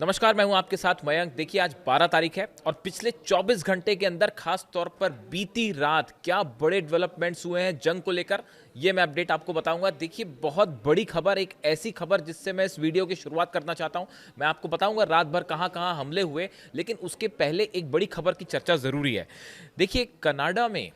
नमस्कार, मैं हूं आपके साथ मयंक। देखिए, आज 12 तारीख है और पिछले 24 घंटे के अंदर खास तौर पर बीती रात क्या बड़े डेवलपमेंट्स हुए हैं जंग को लेकर, ये मैं अपडेट आपको बताऊंगा। देखिए, बहुत बड़ी खबर, एक ऐसी खबर जिससे मैं इस वीडियो की शुरुआत करना चाहता हूं। मैं आपको बताऊंगा रात भर कहां कहां हमले हुए, लेकिन उसके पहले एक बड़ी खबर की चर्चा जरूरी है। देखिए, कनाडा में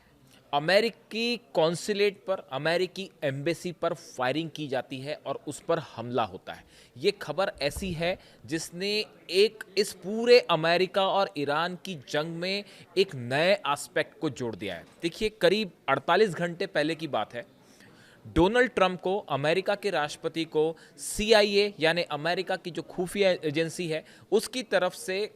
अमेरिकी कॉन्सुलेट पर, अमेरिकी एम्बेसी पर फायरिंग की जाती है और उस पर हमला होता है। ये खबर ऐसी है जिसने एक इस पूरे अमेरिका और ईरान की जंग में एक नए एस्पेक्ट को जोड़ दिया है। देखिए, करीब 48 घंटे पहले की बात है। डोनाल्ड ट्रंप को, अमेरिका के राष्ट्रपति को, CIA यानी अमेरिका की जो खुफिया एजेंसी है, उसकी तरफ से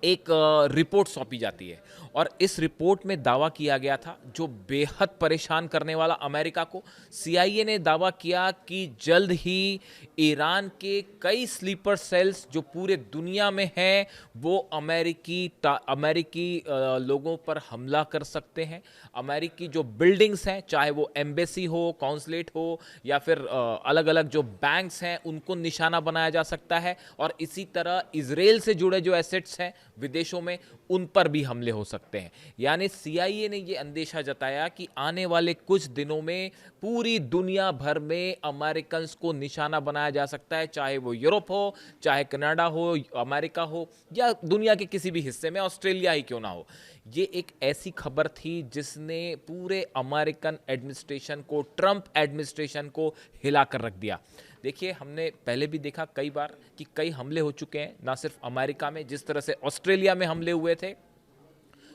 एक रिपोर्ट सौंपी जाती है और इस रिपोर्ट में दावा किया गया था, जो बेहद परेशान करने वाला अमेरिका को। CIA ने दावा किया कि जल्द ही ईरान के कई स्लीपर सेल्स जो पूरे दुनिया में हैं, वो अमेरिकी लोगों पर हमला कर सकते हैं। अमेरिकी जो बिल्डिंग्स हैं, चाहे वो एम्बेसी हो, कॉन्सुलेट हो या फिर अलग अलग जो बैंक्स हैं, उनको निशाना बनाया जा सकता है। और इसी तरह इजराइल से जुड़े जो एसेट्स हैं विदेशों में, उन पर भी हमले हो सकते हैं। यानी CIA ने यह अंदेशा जताया कि आने वाले कुछ दिनों में पूरी दुनिया भर में अमेरिकन को निशाना बनाया जा सकता है, चाहे वो यूरोप हो, चाहे कनाडा हो, अमेरिका हो, या दुनिया के किसी भी हिस्से में, ऑस्ट्रेलिया ही क्यों ना हो। ये एक ऐसी खबर थी जिसने पूरे अमेरिकन एडमिनिस्ट्रेशन को, ट्रंप एडमिनिस्ट्रेशन को हिला कर रख दिया। देखिए, हमने पहले भी देखा कई बार कि कई हमले हो चुके हैं, ना सिर्फ अमेरिका में, जिस तरह से ऑस्ट्रेलिया में हमले हुए थे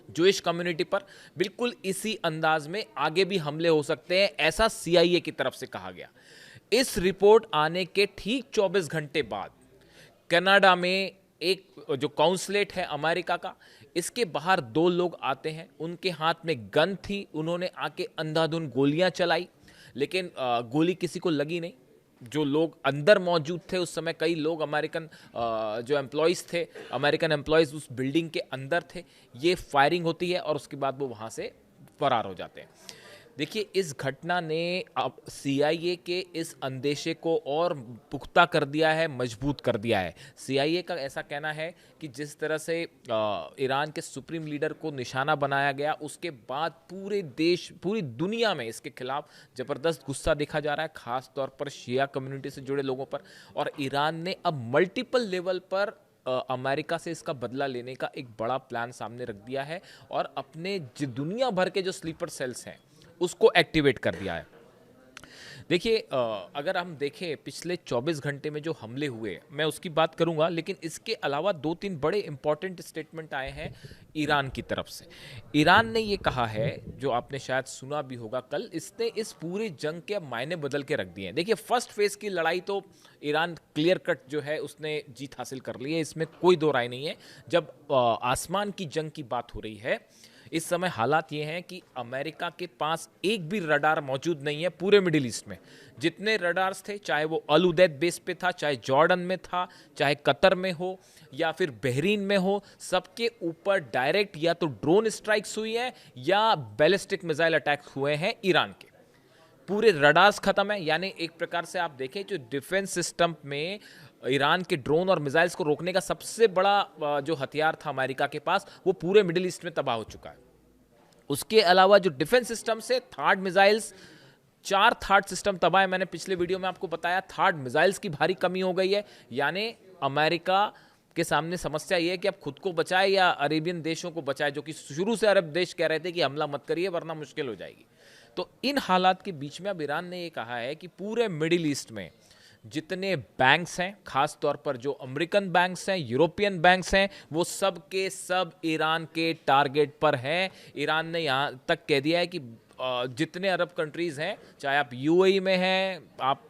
जूइश कम्युनिटी पर, बिल्कुल इसी अंदाज में आगे भी हमले हो सकते हैं, ऐसा CIA की तरफ से कहा गया। इस रिपोर्ट आने के ठीक 24 घंटे बाद कनाडा में एक जो काउंसलेट है अमेरिका का, इसके बाहर दो लोग आते हैं, उनके हाथ में गन थी, उन्होंने आके अंधाधुंध गोलियां चलाई, लेकिन गोली किसी को लगी नहीं। जो लोग अंदर मौजूद थे उस समय, कई लोग अमेरिकन जो एम्प्लॉयज़ थे, अमेरिकन एम्प्लॉयज़ उस बिल्डिंग के अंदर थे। ये फायरिंग होती है और उसके बाद वो वहाँ से फरार हो जाते हैं। देखिए, इस घटना ने अब CIA के इस अंदेशे को और पुख्ता कर दिया है, मजबूत कर दिया है। CIA का ऐसा कहना है कि जिस तरह से ईरान के सुप्रीम लीडर को निशाना बनाया गया, उसके बाद पूरे देश, पूरी दुनिया में इसके खिलाफ ज़बरदस्त गुस्सा देखा जा रहा है, ख़ास तौर पर शिया कम्युनिटी से जुड़े लोगों पर। और ईरान ने अब मल्टीपल लेवल पर अमेरिका से इसका बदला लेने का एक बड़ा प्लान सामने रख दिया है और अपने दुनिया भर के जो स्लीपर सेल्स हैं उसको एक्टिवेट कर दिया है। देखिए, अगर हम देखें पिछले 24 घंटे में जो हमले हुए, मैं उसकी बात करूंगा, लेकिन इसके अलावा दो तीन बड़े इंपॉर्टेंट स्टेटमेंट आए हैं ईरान की तरफ से। ईरान ने ये कहा है, जो आपने शायद सुना भी होगा कल, इसने इस पूरी जंग के मायने बदल के रख दिए हैं। देखिए, फर्स्ट फेज की लड़ाई तो ईरान क्लियर कट जो है उसने जीत हासिल कर ली है, इसमें कोई दो राय नहीं है। जब आसमान की जंग की बात हो रही है, इस समय हालात ये हैं कि अमेरिका के पास एक भी रडार मौजूद नहीं है पूरे मिडिल ईस्ट में। जितने रडार्स थे, चाहे वो अल उदैद बेस पे था, चाहे जॉर्डन में था, चाहे कतर में हो या फिर बहरीन में हो, सबके ऊपर डायरेक्ट या तो ड्रोन स्ट्राइक्स हुई है या बैलिस्टिक मिसाइल अटैक हुए हैं ईरान के। पूरे रडार्स खत्म है। यानी एक प्रकार से आप देखें, जो डिफेंस सिस्टम में ईरान के ड्रोन और मिसाइल्स को रोकने का सबसे बड़ा जो हथियार था अमेरिका के पास, वो पूरे मिडिल ईस्ट में तबाह हो चुका है। उसके अलावा जो डिफेंस सिस्टम से थार्ड मिसाइल्स, 4 थार्ड सिस्टम तबाह है। मैंने पिछले वीडियो में आपको बताया, थार्ड मिसाइल्स की भारी कमी हो गई है। यानी अमेरिका के सामने समस्या ये है कि अब खुद को बचाए या अरेबियन देशों को बचाए, जो कि शुरू से अरब देश कह रहे थे कि हमला मत करिए वरना मुश्किल हो जाएगी। तो इन हालात के बीच में अब ईरान ने ये कहा है कि पूरे मिडिल ईस्ट में जितने बैंक्स हैं, खास तौर पर जो अमेरिकन बैंक्स हैं, यूरोपियन बैंक्स हैं, वो सब के सब ईरान के टारगेट पर हैं। ईरान ने यहाँ तक कह दिया है कि जितने अरब कंट्रीज़ हैं, चाहे आप UAE में हैं, आप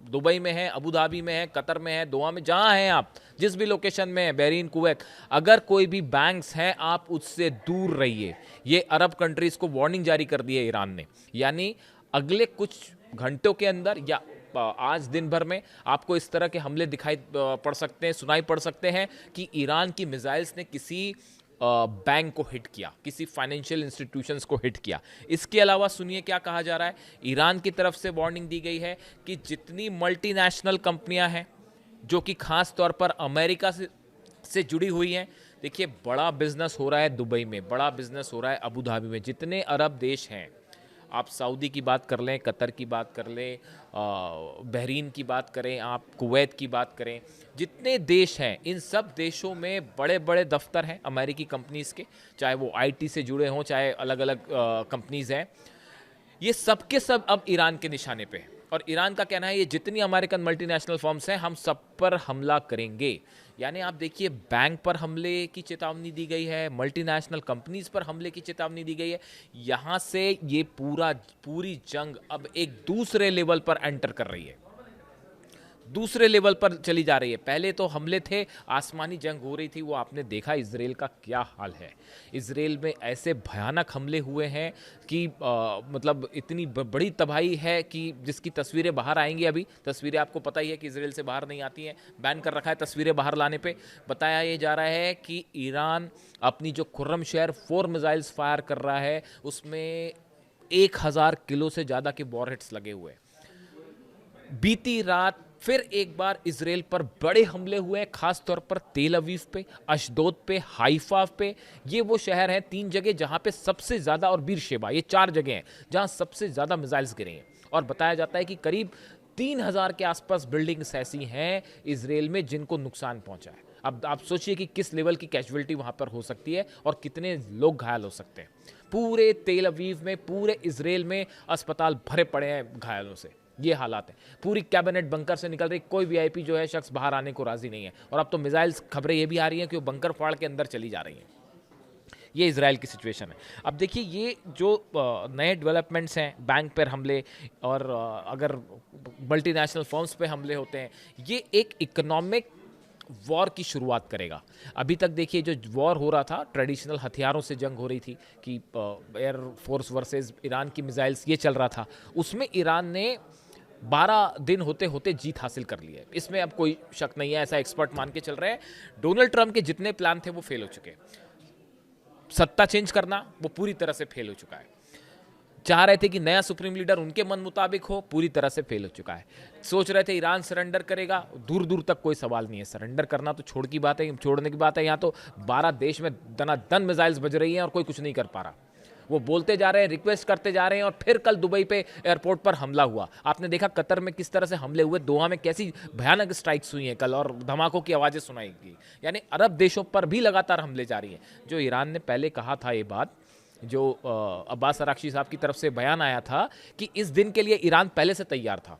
दुबई में हैं, अबू धाबी में हैं, कतर में हैं, दोहा में, जहाँ हैं आप, जिस भी लोकेशन में हैं, बहरीन, कुवैत, अगर कोई भी बैंक्स हैं, आप उससे दूर रहिए। ये अरब कंट्रीज़ को वार्निंग जारी कर दी है ईरान ने। यानी अगले कुछ घंटों के अंदर या आज दिन भर में आपको इस तरह के हमले दिखाई पड़ सकते हैं, सुनाई पड़ सकते हैं कि ईरान की मिसाइल्स ने किसी बैंक को हिट किया, किसी फाइनेंशियल इंस्टीट्यूशंस को हिट किया। इसके अलावा सुनिए क्या कहा जा रहा है। ईरान की तरफ से वार्निंग दी गई है कि जितनी मल्टीनेशनल कंपनियां हैं, जो कि खास तौर पर अमेरिका से जुड़ी हुई हैं। देखिए, बड़ा बिजनेस हो रहा है दुबई में, बड़ा बिजनेस हो रहा है अबू धाबी में। जितने अरब देश हैं, आप सऊदी की बात कर लें, कतर की बात कर लें, बहरीन की बात करें, आप कुवैत की बात करें, जितने देश हैं इन सब देशों में बड़े बड़े दफ्तर हैं अमेरिकी कंपनीज़ के, चाहे वो आईटी से जुड़े हों, चाहे अलग अलग कंपनीज़ हैं। ये सब के सब अब ईरान के निशाने पे हैं और ईरान का कहना है ये जितनी अमेरिकन मल्टीनेशनल फर्म्स हैं हम सब पर हमला करेंगे। यानी आप देखिए, बैंक पर हमले की चेतावनी दी गई है, मल्टीनेशनल कंपनीज पर हमले की चेतावनी दी गई है। यहाँ से ये पूरी जंग अब एक दूसरे लेवल पर एंटर कर रही है, दूसरे लेवल पर चली जा रही है। पहले तो हमले थे, आसमानी जंग हो रही थी, वो आपने देखा इजराइल का क्या हाल है। इजराइल में ऐसे भयानक हमले हुए हैं कि मतलब इतनी बड़ी तबाही है कि जिसकी तस्वीरें बाहर आएंगी। अभी तस्वीरें आपको पता ही है कि इजराइल से बाहर नहीं आती हैं, बैन कर रखा है तस्वीरें बाहर लाने पे। बताया ये जा रहा है कि ईरान अपनी जो खुर्रम शहर 4 मिसाइल्स फायर कर रहा है, उसमें 1000 किलो से ज़्यादा के वॉरहेड्स लगे हुए हैं। बीती रात फिर एक बार इजराइल पर बड़े हमले हुए हैं, खास तौर पर तेल अवीव पे, अशदोद पे, हाइफा पे। ये वो शहर हैं 3 जगह जहां पे सबसे ज़्यादा, और बीरशेबा, ये 4 जगह हैं जहां सबसे ज़्यादा मिसाइल्स गिरे हैं। और बताया जाता है कि करीब 3000 के आसपास बिल्डिंग्स ऐसी हैं इजराइल में जिनको नुकसान पहुंचा है। अब आप सोचिए कि किस लेवल की कैजुअलिटी वहां पर हो सकती है और कितने लोग घायल हो सकते हैं। पूरे तेल अवीव में, पूरे इजराइल में अस्पताल भरे पड़े हैं घायलों से। ये हालात है। पूरी कैबिनेट बंकर से निकल रही, कोई वीआईपी जो है शख्स बाहर आने को राजी नहीं है। और अब तो मिसाइल्स खबरें ये भी आ रही हैं कि वो बंकर फाड़ के अंदर चली जा रही हैं। ये इजराइल की सिचुएशन है। अब देखिए, ये जो नए डेवलपमेंट्स हैं, बैंक पर हमले और अगर मल्टीनेशनल फर्म्स पे हमले होते हैं, ये एक इकोनॉमिक वॉर की शुरुआत करेगा। अभी तक देखिए, जो वॉर हो रहा था, ट्रेडिशनल हथियारों से जंग हो रही थी कि एयर फोर्स वर्सेस ईरान की मिसाइल्स, ये चल रहा था। उसमें ईरान ने 12 दिन होते होते जीत हासिल कर ली है, इसमें अब कोई शक नहीं है, ऐसा एक्सपर्ट मान के चल रहे हैं। डोनाल्ड ट्रंप के जितने प्लान थे वो फेल हो चुके हैं। सत्ता चेंज करना वो पूरी तरह से फेल हो चुका है। चाह रहे थे कि नया सुप्रीम लीडर उनके मन मुताबिक हो, पूरी तरह से फेल हो चुका है। सोच रहे थे ईरान सरेंडर करेगा, दूर दूर तक कोई सवाल नहीं है। सरेंडर करना तो छोड़ने की बात है। यहाँ तो 12 देश में दनादन मिसाइल्स बज रही हैं और कोई कुछ नहीं कर पा रहा। वो बोलते जा रहे हैं, रिक्वेस्ट करते जा रहे हैं। और फिर कल दुबई पे एयरपोर्ट पर हमला हुआ। आपने देखा कतर में किस तरह से हमले हुए, दोहा में कैसी भयानक स्ट्राइक्स हुई हैं कल, और धमाकों की आवाज़ें सुनाई दी। यानी अरब देशों पर भी लगातार हमले जारी हैं। जो ईरान ने पहले कहा था, ये बात जो अब्बास अराक्ची साहब की तरफ से बयान आया था कि इस दिन के लिए ईरान पहले से तैयार था।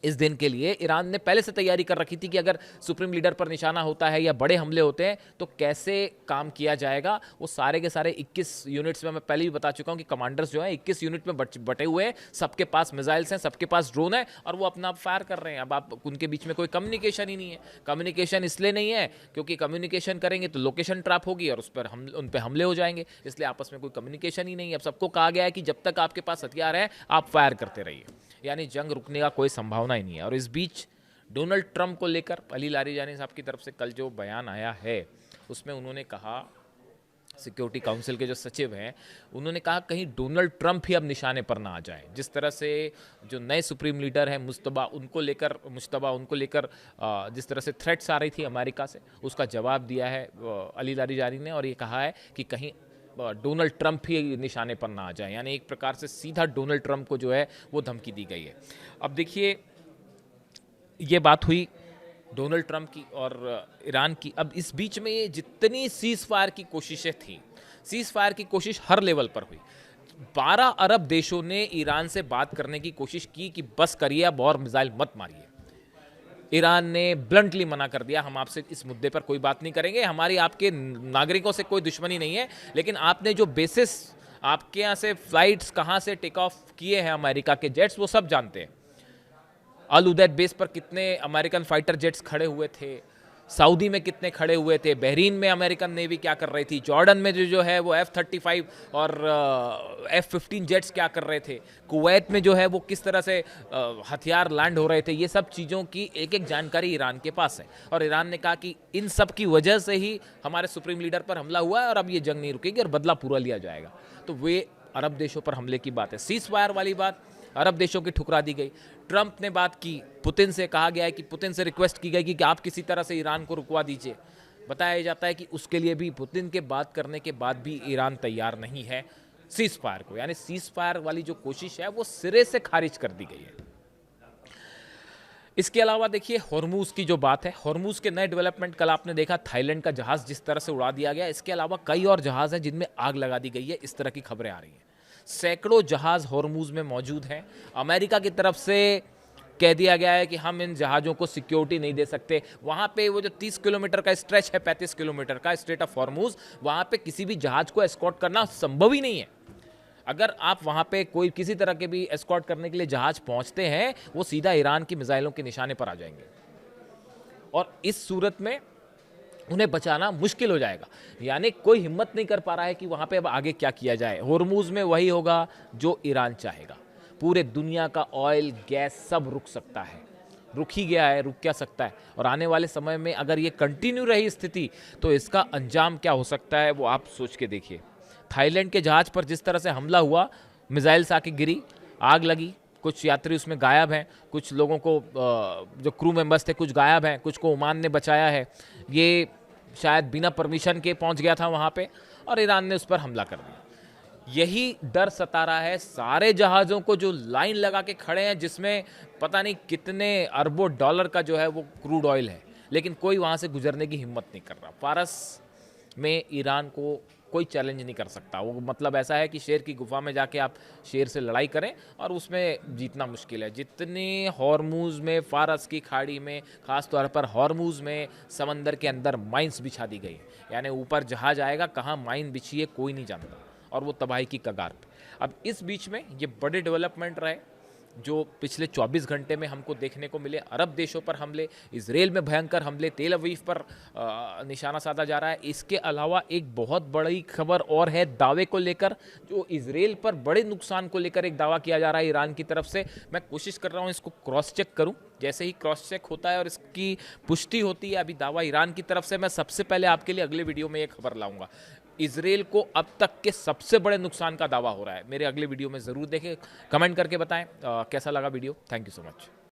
इस दिन के लिए ईरान ने पहले से तैयारी कर रखी थी कि अगर सुप्रीम लीडर पर निशाना होता है या बड़े हमले होते हैं तो कैसे काम किया जाएगा। वो सारे के सारे 21 यूनिट्स में, मैं पहले भी बता चुका हूं कि कमांडर्स जो हैं 21 यूनिट में बटे हुए हैं। सबके पास मिसाइल्स हैं, सबके पास ड्रोन है और वो अपना आप फायर कर रहे हैं। अब आप उनके बीच में कोई कम्युनिकेशन ही नहीं है। कम्युनिकेशन इसलिए नहीं है क्योंकि कम्युनिकेशन करेंगे तो लोकेशन ट्रैप होगी और उन पर हमले हो जाएंगे, इसलिए आपस में कोई कम्युनिकेशन ही नहीं है। अब सबको कहा गया है कि जब तक आपके पास हथियार है आप फायर करते रहिए, यानी जंग रुकने का कोई संभावना ही नहीं है। और इस बीच डोनाल्ड ट्रंप को लेकर अली लारीजानी साहब की तरफ से कल जो बयान आया है, उसमें उन्होंने कहा, सिक्योरिटी काउंसिल के जो सचिव हैं उन्होंने कहा कहीं डोनाल्ड ट्रंप ही अब निशाने पर ना आ जाए। जिस तरह से जो नए सुप्रीम लीडर हैं मुश्तबा, उनको लेकर जिस तरह से थ्रेट्स आ रही थी अमेरिका से, उसका जवाब दिया है अली लारीजानी ने। और ये कहा है कि कहीं डोनाल्ड ट्रंप ही निशाने पर ना आ जाए, यानी एक प्रकार से सीधा डोनाल्ड ट्रंप को जो है वो धमकी दी गई है। अब देखिए, ये बात हुई डोनाल्ड ट्रंप की और ईरान की। अब इस बीच में ये जितनी सीज फायर की कोशिशें थी, सीज फायर की कोशिश हर लेवल पर हुई। 12 अरब देशों ने ईरान से बात करने की कोशिश की कि बस करिए अब और मिसाइल मत मारिए। ईरान ने ब्लंटली मना कर दिया, हम आपसे इस मुद्दे पर कोई बात नहीं करेंगे, हमारी आपके नागरिकों से कोई दुश्मनी नहीं है, लेकिन आपने जो बेसिस, आपके यहाँ से फ्लाइट्स कहाँ से टेक ऑफ किए हैं अमेरिका के जेट्स, वो सब जानते हैं। अल उदैद बेस पर कितने अमेरिकन फाइटर जेट्स खड़े हुए थे, सऊदी में कितने खड़े हुए थे, बहरीन में अमेरिकन नेवी क्या कर रही थी, जॉर्डन में जो है वो F-35 और F-15 जेट्स क्या कर रहे थे, कुवैत में जो है वो किस तरह से हथियार लैंड हो रहे थे, ये सब चीज़ों की एक एक जानकारी ईरान के पास है। और ईरान ने कहा कि इन सब की वजह से ही हमारे सुप्रीम लीडर पर हमला हुआ है और अब ये जंग नहीं रुकेगी और बदला पूरा लिया जाएगा। तो वे अरब देशों पर हमले की बात है। सीज फायर वाली बात अरब देशों की ठुकरा दी गई। ट्रंप ने बात की, पुतिन से कहा गया है कि पुतिन से रिक्वेस्ट की गई कि आप किसी तरह से ईरान को रुकवा दीजिए। बताया जाता है कि उसके लिए भी पुतिन के बात करने के बाद भी ईरान तैयार नहीं है सीज फायर को, यानी सीज फायर वाली जो कोशिश है वो सिरे से खारिज कर दी गई है। इसके अलावा देखिए हॉर्मूज की जो बात है, हॉर्मूज के नए डेवलपमेंट कल आपने देखा, थाईलैंड का जहाज जिस तरह से उड़ा दिया गया। इसके अलावा कई और जहाज हैं जिनमें आग लगा दी गई है, इस तरह की खबरें आ रही हैं। सैकड़ों जहाज हॉर्मूज में मौजूद हैं। अमेरिका की तरफ से कह दिया गया है कि हम इन जहाज़ों को सिक्योरिटी नहीं दे सकते। वहाँ पे वो जो 30 किलोमीटर का स्ट्रेच है, 35 किलोमीटर का स्ट्रेट ऑफ हॉर्मूज, वहाँ पे किसी भी जहाज को एस्कॉर्ट करना संभव ही नहीं है। अगर आप वहाँ पे कोई किसी तरह के भी एस्कॉर्ट करने के लिए जहाज पहुँचते हैं, वो सीधा ईरान की मिसाइलों के निशाने पर आ जाएंगे और इस सूरत में उन्हें बचाना मुश्किल हो जाएगा। यानी कोई हिम्मत नहीं कर पा रहा है कि वहाँ पे अब आगे क्या किया जाए। हॉर्मूज में वही होगा जो ईरान चाहेगा। पूरे दुनिया का ऑयल, गैस सब रुक सकता है, रुक ही गया है, रुक क्या सकता है। और आने वाले समय में अगर ये कंटिन्यू रही स्थिति तो इसका अंजाम क्या हो सकता है वो आप सोच के देखिए। थाईलैंड के जहाज पर जिस तरह से हमला हुआ, मिसाइल्स आके गिरी, आग लगी, कुछ यात्री उसमें गायब हैं, कुछ लोगों को जो क्रू मेंबर्स थे कुछ गायब हैं, कुछ को ओमान ने बचाया है। ये शायद बिना परमिशन के पहुंच गया था वहाँ पे और ईरान ने उस पर हमला कर दिया। यही डर सता रहा है सारे जहाज़ों को जो लाइन लगा के खड़े हैं, जिसमें पता नहीं कितने अरबों डॉलर का जो है वो क्रूड ऑयल है, लेकिन कोई वहाँ से गुजरने की हिम्मत नहीं कर रहा। फारस में ईरान को कोई चैलेंज नहीं कर सकता। वो मतलब ऐसा है कि शेर की गुफा में जाके आप शेर से लड़ाई करें और उसमें जीतना मुश्किल है। जितने हॉर्मूज में, फारस की खाड़ी में, ख़ास तौर पर हॉर्मूज में समंदर के अंदर माइंस बिछा दी गई, यानी ऊपर जहाज आएगा कहाँ माइन बिछी है कोई नहीं जानता और वो तबाही की कगार पे। अब इस बीच में ये बड़े डेवलपमेंट रहे जो पिछले 24 घंटे में हमको देखने को मिले। अरब देशों पर हमले, इजराइल में भयंकर हमले, तेल अवीव पर निशाना साधा जा रहा है। इसके अलावा एक बहुत बड़ी खबर और है दावे को लेकर, जो इजराइल पर बड़े नुकसान को लेकर एक दावा किया जा रहा है ईरान की तरफ से। मैं कोशिश कर रहा हूँ इसको क्रॉस चेक करूँ। जैसे ही क्रॉस चेक होता है और इसकी पुष्टि होती है, अभी दावा ईरान की तरफ से, मैं सबसे पहले आपके लिए अगले वीडियो में ये खबर लाऊंगा। इजराइल को अब तक के सबसे बड़े नुकसान का दावा हो रहा है। मेरे अगले वीडियो में ज़रूर देखें, कमेंट करके बताएं कैसा लगा video. Thank you so much.